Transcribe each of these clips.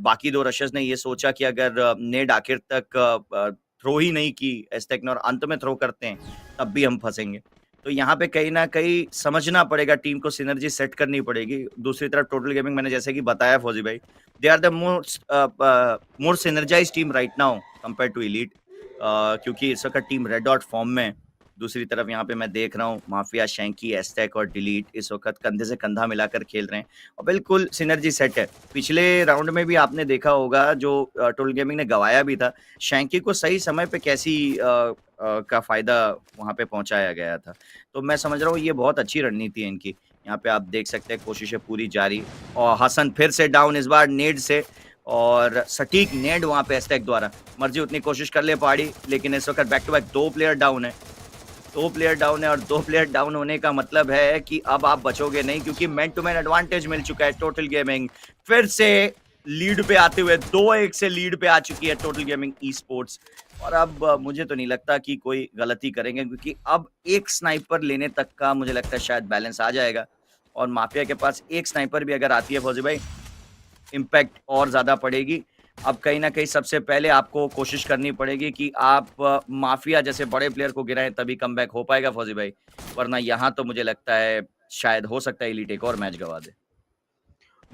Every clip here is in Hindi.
बाकी 2 रशर्स ने ये सोचा कि अगर नेड आखिर तक थ्रो ही नहीं की एज़टेक ने और अंत में थ्रो करते हैं, तब भी हम फँसेंगे। तो यहाँ पे कहीं न कहीं समझना पड़ेगा, टीम को सिनर्जी सेट करनी पड़ेगी। दूसरी तरफ टोटल गेमिंग मैंने जैसे कि बताया फौजी भाई, they are the more synergised team right now compared to elite, क्योंकि इस वक़्त टीम रेड डॉट फॉर्म में है। दूसरी तरफ यहाँ पे मैं देख रहा हूँ माफिया, शैंकी, एज़टेक और डिलीट इस वक़्त कंधे से कंधा मिलाकर खेल रहे हैं और बिल्कुल सिनर्जी सेट है। पिछले राउंड में भी आपने देखा होगा जो टोटल गेमिंग ने गँवाया भी था, शैंकी को सही समय पे कैसी का फ़ायदा वहाँ पे पहुँचाया गया था। तो मैं समझ रहा हूँ ये बहुत अच्छी रणनीति है इनकी। यहाँ पे आप देख सकते हैं कोशिशें पूरी जारी और हसन फिर से डाउन, इस बार नेड से और सटीक नेड वहाँ पे एज़टेक द्वारा। मर्जी उतनी कोशिश कर ले पहाड़ी, लेकिन इस वक़्त back to back 2 player down है। 2 प्लेयर डाउन है और 2 प्लेयर डाउन होने का मतलब है कि अब आप बचोगे नहीं, क्योंकि मैन टू मैन एडवांटेज मिल चुका है। टोटल गेमिंग फिर से लीड पे आते हुए 2-1 से लीड पे आ चुकी है टोटल गेमिंग ई-स्पोर्ट्स और अब मुझे तो नहीं लगता कि कोई गलती करेंगे, क्योंकि अब एक स्नाइपर लेने तक का मुझे लगता है शायद बैलेंस आ जाएगा और माफिया के पास एक स्नाइपर भी अगर आती है फौजी भाई, इम्पैक्ट और ज़्यादा पड़ेगी। अब कहीं न कहीं सबसे पहले आपको कोशिश करनी पड़ेगी कि आप माफिया जैसे बड़े प्लेयर को गिराएँ, तभी कमबैक हो पाएगा फौजी भाई, वरना यहाँ तो मुझे लगता है शायद हो सकता है एलीट एक और मैच गँवा दे।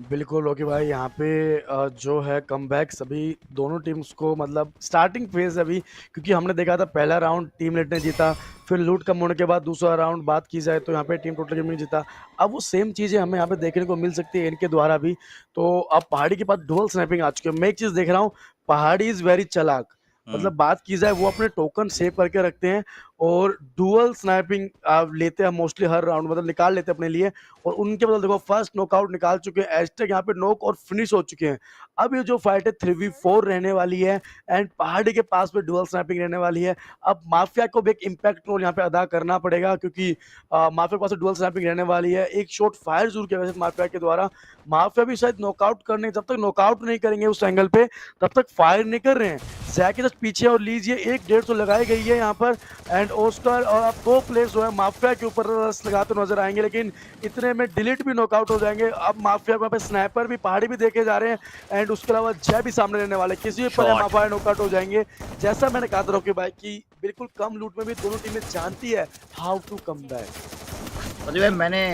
बिल्कुल, ओके भाई, यहाँ पे जो है कमबैक सभी दोनों टीम्स को मतलब स्टार्टिंग फेज़ अभी, क्योंकि हमने देखा था पहला राउंड टीम लेट ने जीता, फिर लूट कम होने के बाद दूसरा राउंड बात की जाए तो यहाँ पे टीम टोटल गेमिंग ने जीता। अब वो सेम चीज़ें हमें यहाँ पे देखने को मिल सकती है इनके द्वारा भी। तो अब पहाड़ी के पास डुअल स्नैपिंग आ चुकी है। मैं एक चीज़ देख रहा हूँ, पहाड़ी इज़ वेरी चालाक। हुँ। मतलब बात की जाए वो अपने टोकन सेव करके रखते हैं और डुअल स्नैपिंग लेते हैं मोस्टली हर राउंड, मतलब निकाल लेते हैं अपने लिए और उनके बदले देखो फर्स्ट नॉकआउट निकाल चुके हैं, एज़टेक यहाँ पे नॉक और फिनिश हो चुके हैं। अब ये जो फाइट है 3v4 रहने वाली है एंड पहाड़ी के पास में डुअल स्नैपिंग रहने वाली है। अब माफिया को भी एक इम्पैक्ट रोल यहाँ पे अदा करना पड़ेगा, क्योंकि माफिया के पास डुअल स्नैपिंग रहने वाली है। एक शॉट फायर ज़रूर किया वैसे माफिया के द्वारा। माफिया भी शायद नॉकआउट करने, जब तक नॉकआउट नहीं करेंगे उस एंगल पे तब तक फायर नहीं कर रहे हैं। जैक जस्ट पीछे और लीजिए 1-1.5 तो लगाई गई है यहाँ पर एंड ओस्कर और अब 2 प्लेयर्स जो है माफिया के ऊपर रश लगाते नजर आएंगे, लेकिन इतने में डिलीट भी नॉकआउट हो जाएंगे। अब माफिया वहाँ पे स्नाइपर भी पहाड़ी भी देखे जा रहे हैं एंड उसके अलावा जय भी सामने रहने वाले, किसी भी पर शॉट। माफिया नॉकआउट हो जाएंगे। जैसा मैंने कहा था रॉकी भाई कि बिल्कुल कम लूट में भी दोनों टीमें जानती है हाउ टू कम बैक। फौजी भाई मैंने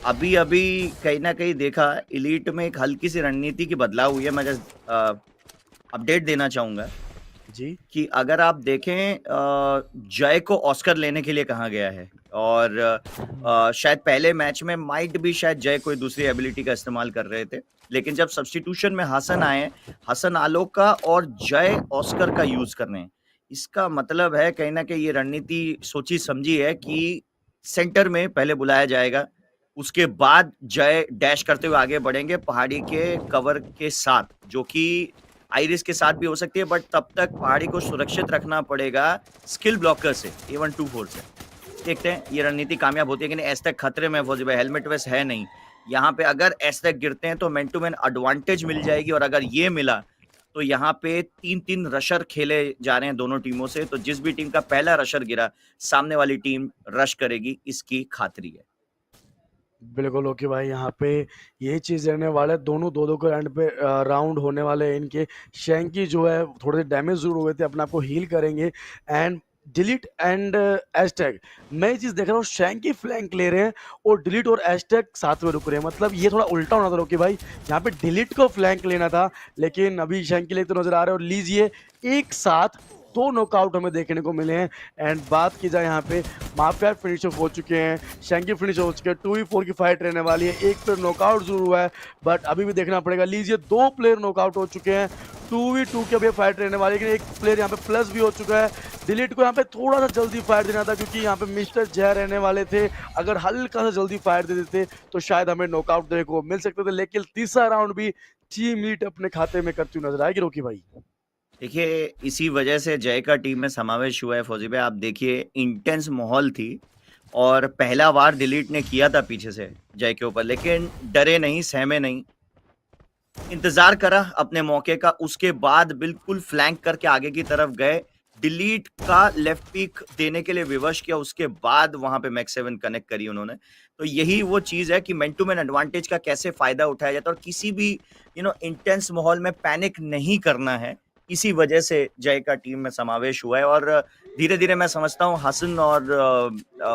अभी-अभी कहीं न कहीं देखा एलीट में एक हल्की-सी रणनीति की बदलाव हुई है। मैं जस्ट अपडेट देना चाहूँगा जी। कि अगर आप देखें जय को ऑस्कर लेने के लिए कहा गया है और शायद पहले मैच में माइट भी शायद जय कोई दूसरी एबिलिटी का इस्तेमाल कर रहे थे, लेकिन जब सब्स्टिट्यूशन में हसन आए हैं, हसन आलोक का और जय ऑस्कर का यूज़ कर रहे हैं। इसका मतलब है कहीं न कहीं ये रणनीति सोची-समझी है कि सेंटर में पहले बुलाया जाएगा, उसके बाद जय डैश करते हुए आगे बढ़ेंगे पहाड़ी के कवर के साथ, जो कि आइरिस के साथ भी हो सकती है, बट तब तक पहाड़ी को सुरक्षित रखना पड़ेगा स्किल ब्लॉकर से, A124 से। देखते हैं ये रणनीति कामयाब होती है कि नहीं। एज़टेक खतरे में है फौजी भाई, हेलमेट वेस्ट है नहीं। यहाँ पे अगर एज़टेक गिरते हैं तो मैन टू मैन एडवांटेज मिल जाएगी और अगर ये मिला, तो यहाँ पे 3-3 रशर खेले जा रहे हैं दोनों टीमों से, तो जिस भी टीम का पहला रशर गिरा, सामने वाली टीम रश करेगी, इसकी खातिरी है। बिल्कुल, ओके भाई, यहाँ पे यही चीज़ रहने वाला है, दोनों 2-2 के एंड पे राउंड होने वाले हैं इनके। शैंकी जो है थोड़े डेमेज ज़रूर हुए थे, अपने आप को हील करेंगे एंड डिलीट एंड एज़टेक, मैं ये चीज़ देख रहा हूँ शैंकी फ्लैंक ले रहे हैं और डिलीट और एज़टेक साथ में रुक रहे हैं। मतलब ये थोड़ा उल्टा होना था रोकी भाई, यहाँ पे डिलीट को फ्लैंक लेना था, लेकिन अभी शैंकी लेते नज़र आ रहे हैं और लीजिए एक साथ 2 नॉकआउट हमें देखने को मिले हैं एंड बात की जाए यहाँ पे माफिया फिनिश ऑफ हो चुके हैं, शैंकी फिनिश हो चुके हैं, 2v4 की फाइट रहने वाली है। एक प्लेयर नॉकआउट जरूर हुआ है बट अभी भी देखना पड़ेगा। लीजिए 2 प्लेयर नॉकआउट हो चुके हैं, 2v2 की अभी फाइट रहने वाली है, लेकिन एक प्लेयर यहाँ पे प्लस भी हो चुका है। डिलीट को यहाँ पे थोड़ा सा जल्दी फायर देना था, क्योंकि यहाँ पे मिस्टर जय रहने वाले थे। अगर हल्का सा जल्दी फायर दे देते तो शायद हमें नॉकआउट देखने को मिल सकते थे, लेकिन तीसरा राउंड भी टीम लीड अपने खाते में करती हुई नजर आएगी रोकी भाई। देखिए, इसी वजह से जय का टीम में समावेश हुआ है फौजी भाई। आप देखिए इंटेंस माहौल थी और पहला वार डिलीट ने किया था पीछे से जय के ऊपर, लेकिन डरे नहीं, सहमे नहीं। इंतज़ार करा अपने मौके का, उसके बाद बिल्कुल फ्लैंक करके आगे की तरफ गए। डिलीट का लेफ्ट पिक देने के लिए विवश किया, उसके बाद वहां पे मैक्स 7 कनेक्ट करी उन्होंने। तो यही वो चीज है कि मैन टू मैन एडवांटेज का कैसे फायदा उठाया जाता है और किसी भी इंटेंस माहौल में पैनिक नहीं करना है। इसी वजह से जय का टीम में समावेश हुआ है और धीरे धीरे मैं समझता हूँ हसन और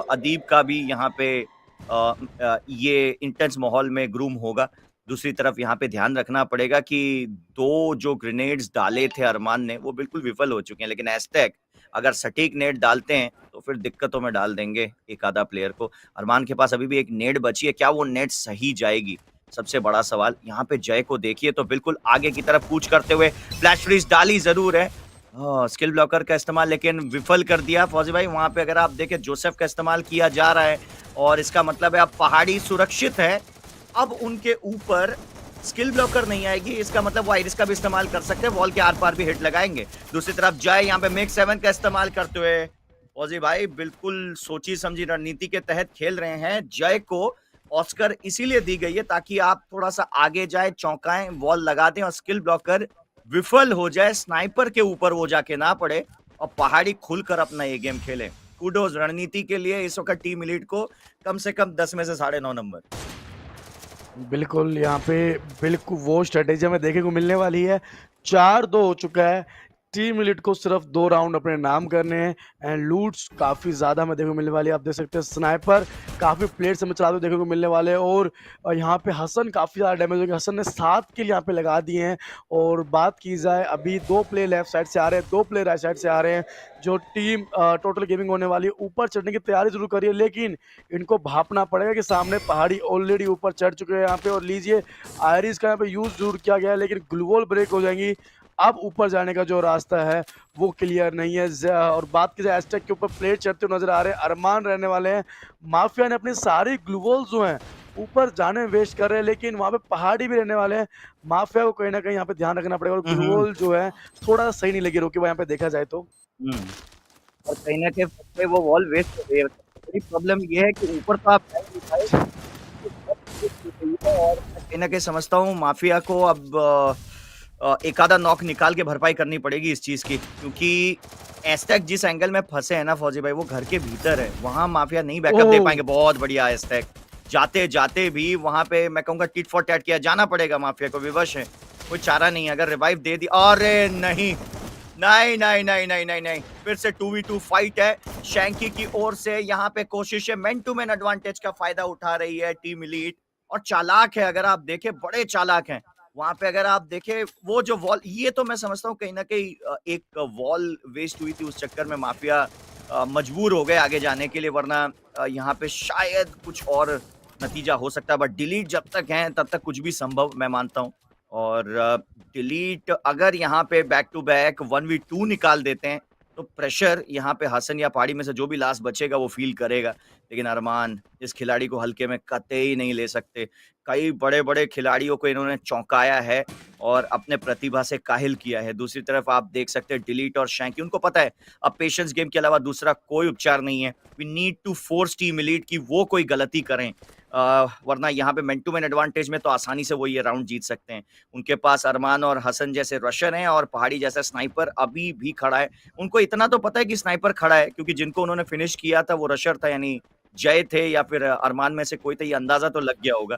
अदीब का भी यहाँ पे ये इंटेंस माहौल में ग्रूम होगा। दूसरी तरफ यहाँ पे ध्यान रखना पड़ेगा कि दो जो ग्रेनेड्स डाले थे अरमान ने वो बिल्कुल विफल हो चुके हैं, लेकिन एस्टेक अगर सटीक नेट डालते हैं तो फिर दिक्कतों में डाल देंगे एक आधा प्लेयर को। अरमान के पास अभी भी एक नेट बची है, क्या वो नेट सही जाएगी, सबसे बड़ा सवाल। यहाँ पे जय को देखिए तो बिल्कुल आगे की तरफ कूच करते हुए फ्लैश फ्रीज डाली जरूर है, स्किल ब्लॉकर का इस्तेमाल लेकिन विफल कर दिया फौजी भाई। वहां पे अगर आप देखें जोसेफ का इस्तेमाल किया जा रहा है और इसका मतलब है अब पहाड़ी सुरक्षित है। अब उनके ऊपर स्किल ब्लॉकर नहीं आएगी, इसका मतलब वो आइरिस का भी इस्तेमाल कर सकते हैं, वॉल के आर पार भी हिट लगाएंगे। दूसरी तरफ जय यहाँ पे मेक 7 का इस्तेमाल करते हुए फौजी भाई बिल्कुल सोची समझी रणनीति के तहत खेल रहे हैं। जय को ऑस्कर इसीलिए दी गई है ताकि आप थोड़ा सा आगे जाए, चौंकाएं, वॉल लगा दें और स्किल ब्लॉकर विफल हो जाए, स्नाइपर के ऊपर वो जाके ना पड़े और पहाड़ी खुलकर अपना ये गेम खेले। कुडोज रणनीति के लिए इस वक्त टीम एलीट को कम से कम 10 में से 9.5 नंबर। बिल्कुल, यहाँ पे बिल्कुल वो स्ट्रैटेजी हमें देखने को मिलने वाली है। 4-2 हो चुका है। टीम एलीट को सिर्फ 2 राउंड अपने नाम करने हैं एंड लूट्स काफ़ी ज़्यादा हमें देखने को मिलने वाली है। आप देख सकते हैं स्नाइपर काफ़ी प्लेयर्स हमें चलाते हुए देखने को मिलने वाले हैं और यहाँ पे हसन काफ़ी ज़्यादा डैमेज हो गया। हसन ने 7 किल यहाँ पे लगा दिए हैं और बात की जाए अभी 2 प्लेयर लेफ्ट साइड से आ रहे हैं, 2 प्लेयर राइट साइड से आ रहे हैं। जो टीम टोटल गेमिंग होने वाली है ऊपर चढ़ने की तैयारी ज़रूर करिए, लेकिन इनको भापना पड़ेगा कि सामने पहाड़ी ऑलरेडी ऊपर चढ़ चुके हैं यहाँ पे। और लीजिए आयरिस का यहाँ पे यूज़ ज़रूर किया गया है, लेकिन ग्लूवॉल ब्रेक हो जाएंगी। अब ऊपर जाने का जो रास्ता है वो क्लियर नहीं है। और बात की जाए एस्टेक के ऊपर प्लेट चढ़ते हुए नजर आ रहे हैं, अरमान रहने वाले हैं। माफिया ने अपनी सारी ग्लूवॉल जो हैं ऊपर जाने में वेस्ट कर रहे हैं, लेकिन वहाँ पे पहाड़ी भी रहने वाले हैं। माफिया को कहीं ना कहीं यहाँ पे ध्यान रखना पड़ेगा और ग्लूवॉल जो है थोड़ा सही नहीं लगी रोकी यहाँ पे देखा जाए तो। और कहीं ना कहीं वो वॉल वेस्ट हो गई है। बड़ी प्रॉब्लम ये है कि ऊपर तो आप जा ही नहीं पाए। और कहीं ना कहीं समझता हूँ माफिया को अब एक आधा नॉक निकाल के भरपाई करनी पड़ेगी इस चीज की, क्योंकि एस्टेक जिस एंगल में फंसे हैं ना फौजी भाई, वो घर के भीतर है, वहां माफिया नहीं बैकअप दे पाएंगे। बहुत बढ़िया एस्टेक, जाते जाते भी वहां पे मैं कहूंगा टिट फॉर टैट किया जाना पड़ेगा माफिया को, विवश है, कोई चारा नहीं। अगर रिवाइव दे दी, अरे नहीं नहीं नहीं नहीं नहीं नहीं नहीं, फिर से 2v2 फाइट है शैंकी की ओर से। यहाँ पे कोशिश है, मैन टू मैन एडवांटेज का फायदा उठा रही है टीम एलीट और चालाक है। अगर आप देखें बड़े चालाक हैं वहां पे। अगर आप देखें वो जो वॉल, ये तो मैं समझता हूँ कहीं ना कहीं एक वॉल वेस्ट हुई थी, उस चक्कर में माफिया मजबूर हो गए आगे जाने के लिए, वरना यहाँ पे शायद कुछ और नतीजा हो सकता है। बट डिलीट जब तक है तब तक कुछ भी संभव मैं मानता हूँ। और डिलीट अगर यहाँ पे बैक टू बैक 1v2 निकाल देते हैं तो प्रेशर यहाँ पे हसन या पहाड़ी में से जो भी लास्ट बचेगा वो फील करेगा। लेकिन अरमान इस खिलाड़ी को हल्के में कतई नहीं ले सकते। कई बड़े बड़े खिलाड़ियों को इन्होंने चौंकाया है और अपने प्रतिभा से काहिल किया है। दूसरी तरफ आप देख सकते हैं डिलीट और शैंकी, उनको पता है अब पेशेंस गेम के अलावा दूसरा कोई उपचार नहीं है। We need to force team elite की वो कोई गलती करें, वरना यहाँ पे मैन टू मैन एडवांटेज में तो आसानी से वो ये राउंड जीत सकते हैं। उनके पास अरमान और हसन जैसे रशर हैं और पहाड़ी जैसा स्नाइपर अभी भी खड़ा है। उनको इतना तो पता है कि स्नाइपर खड़ा है, क्योंकि जिनको उन्होंने फिनिश किया था वो रशर था, यानी जय थे या फिर अरमान में से कोई था, ये अंदाजा तो लग गया होगा।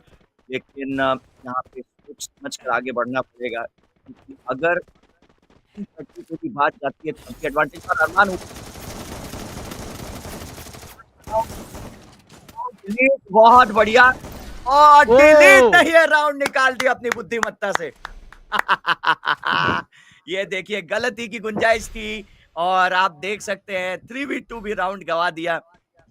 लेकिन यहाँ पे सोच समझ कर आगे बढ़ना पड़ेगा, क्योंकि अगर की बात जाती है तो एडवांटेज पर अरमान डिलीट, बहुत बढ़िया। और डिलीट ने ये राउंड निकाल दिया अपनी बुद्धिमत्ता से। ये देखिए गलती की गुंजाइश थी और आप देख सकते हैं 3v2 भी राउंड गवा दिया।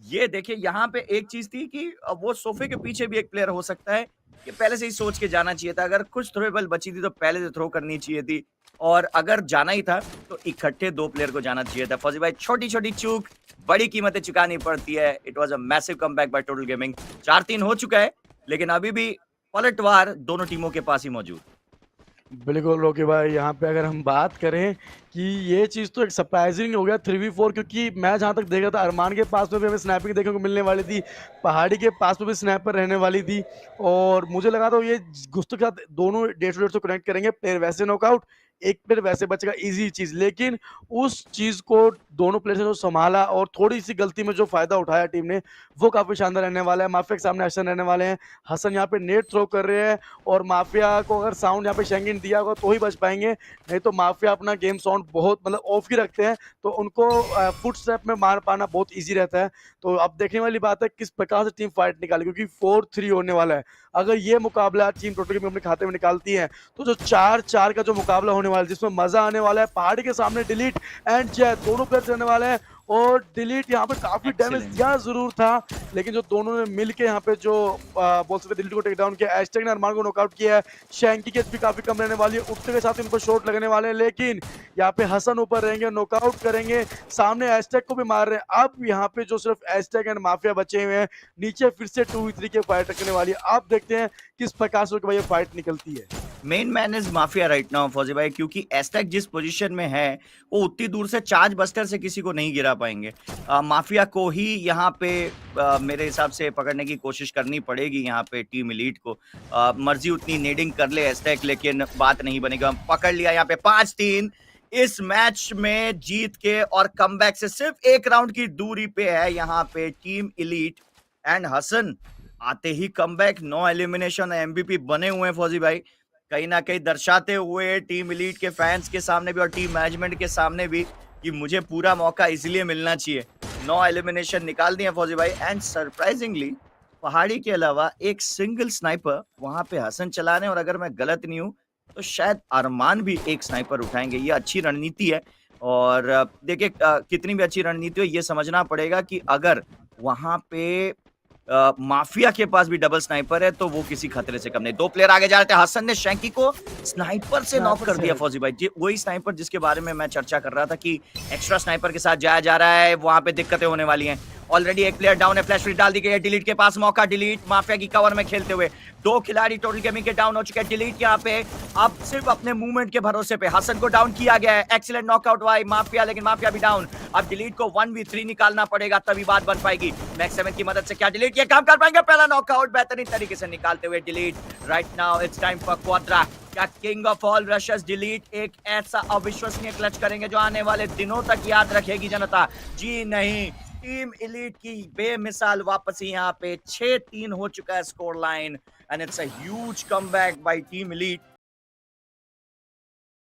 ये देखिए यहाँ पे एक चीज थी कि वो सोफे के पीछे भी एक प्लेयर हो सकता है, ये पहले से ही सोच के जाना चाहिए था। अगर कुछ थ्रोएबल बची थी तो पहले से थ्रो करनी चाहिए थी, और अगर जाना ही था तो इकट्ठे 2 प्लेयर को जाना चाहिए था। फौजी भाई छोटी छोटी चूक बड़ी कीमतें चुकानी पड़ती है। It was a massive comeback by total gaming. 4-3 हो चुका है, लेकिन अभी भी पलटवार दोनों टीमों के पास ही मौजूद। बिल्कुल रोकी भाई, यहाँ पे अगर हम बात करें कि ये चीज़ तो एक सरप्राइजिंग हो गया 3v4, क्योंकि मैं जहाँ तक देख रहा था अरमान के पास में भी हमें स्नैपिंग देखने को मिलने वाली थी, पहाड़ी के पास में भी स्नैपर रहने वाली थी, और मुझे लगा था ये गुस्त के साथ दोनों 150-150 कनेक्ट करेंगे, प्लेयर वैसे नॉकआउट एक प्लेयर वैसे बचेगा ईज़ी चीज़, लेकिन उस चीज़ को दोनों प्लेयर्स ने जो सँभाला और थोड़ी-सी गलती में जो फ़ायदा उठाया टीम ने, वो काफ़ी शानदार रहने वाला है। माफिया के सामने हसन रहने वाले हैं। हसन यहाँ पे नेट थ्रो कर रहे हैं और माफिया को अगर साउंड यहाँ पे शेंगी ने दिया होगा तो ही बच पाएँगे, नहीं तो माफिया अपना गेम साउंड बहुत मतलब ऑफ ही रखते हैं, तो उनको फुटस्टेप में मार पाना बहुत ईज़ी रहता है। तो अब देखने वाली बात है किस प्रकार से टीम फाइट निकाले, क्योंकि 4-3 होने वाला है। अगर ये मुकाबला टीम टोटल गेम अपने खाते में निकालती है, तो जो 4-4 का जो मुकाबला होने वाला है, जिसमें मज़ा आने वाला है, पहाड़ी के सामने डिलीट एंड जय दोनों प्लेयर्स रहने वाले हैं और डिलीट यहाँ पे काफ़ी डैमेज एक्सीलेंट। दिया ज़रूर था, लेकिन जो दोनों ने मिलके यहाँ पे जो बोल सकते हैं डिलीट को टेक डाउन किया, एज़टेक ने अरमान को नॉकआउट किया है, शैंकी की एचपी काफ़ी कम रहने वाली है, उठते के साथ इनको शॉट लगने वाले हैं, लेकिन यहाँ पे हसन ऊपर रहेंगे, नॉकआउट करेंगे, सामने एज़टेक को भी मार रहे हैं। अब यहाँ पे जो सिर्फ एज़टेक एंड माफिया बचे हुए हैं, नीचे फिर से 2v3 की फाइट रखने वाली है। आप देखते हैं किस प्रकार से भाई ये फाइट निकलती है। Main man is mafia right now फौजी भाई, क्योंकि एस्टेक जिस पोजीशन में है वो उतनी दूर से चार्ज बस्टर से किसी को नहीं गिरा पाएंगे। माफिया को ही यहाँ पे मेरे हिसाब से पकड़ने की कोशिश करनी पड़ेगी यहाँ पे टीम एलीट को। मर्जी उतनी नेडिंग कर ले एस्टेक, लेकिन बात नहीं बनेगा। पकड़ लिया यहाँ पे 5-3 इस मैच में जीत के, और कमबैक से सिर्फ एक राउंड की दूरी पे है यहाँ पे टीम एलीट। एंड हसन आते ही कमबैक, 9 एलिमिनेशन, एमवीपी बने हुए हैं फौजी भाई, कहीं ना कहीं दर्शाते हुए टीम एलीट के फैंस के सामने भी और टीम मैनेजमेंट के सामने भी कि मुझे पूरा मौका इसलिए मिलना चाहिए। 9 एलिमिनेशन निकाल दिए फौजी भाई। एंड सरप्राइजिंगली पहाड़ी के अलावा एक सिंगल स्नाइपर वहां पे हसन चला रहे हैं, और अगर मैं गलत नहीं हूं तो शायद अरमान भी एक स्नाइपर उठाएंगे। ये अच्छी रणनीति है, और देखिए कितनी भी अच्छी रणनीति हो, ये समझना पड़ेगा कि अगर वहां पे माफिया के पास भी डबल स्नाइपर है तो वो किसी खतरे से कम नहीं। 2 प्लेयर आगे जा रहे थे, हसन ने शैंकी को स्नाइपर से नॉक स्नाइपर कर दिया से फौजी भाई। वही स्नाइपर जिसके बारे में मैं चर्चा कर रहा था कि एक्स्ट्रा स्नाइपर के साथ जाया जा रहा है, वहां पे दिक्कतें होने वाली हैं। ऑलरेडी एक प्लेयर डाउन है, फ्लैश फ्री डाल दी गई है, डिलीट के पास मौका, डिलीट माफिया की कवर में खेलते हुए 2 खिलाड़ी टोटल गेमिंग के डाउन हो चुके हैं। डिलीट यहाँ पे अब सिर्फ अपने मूवमेंट के भरोसे पे हसन को डाउन किया गया है। एक्सीलेंट नॉकआउट हुआ है माफिया, लेकिन माफिया भी डाउन। अब डिलीट को 1v3 निकालना पड़ेगा, तभी बात बन पाएगी। मैक्स 7 की मदद से क्या डिलीट ये काम कर पाएंगे? पहला नॉकआउट बेहतरीन तरीके से निकालते हुए delete. Right now it's time for Quadra. क्या किंग ऑफ ऑल रशर्स डिलीट एक ऐसा अविश्वसनीय क्लच करेंगे जो आने वाले दिनों तक याद रखेगी जनता? जी नहीं, टीम एलीट की बेमिसाल वापसी। यहाँ पे 6-3 हो चुका है score line, and it's a huge comeback bye team elite.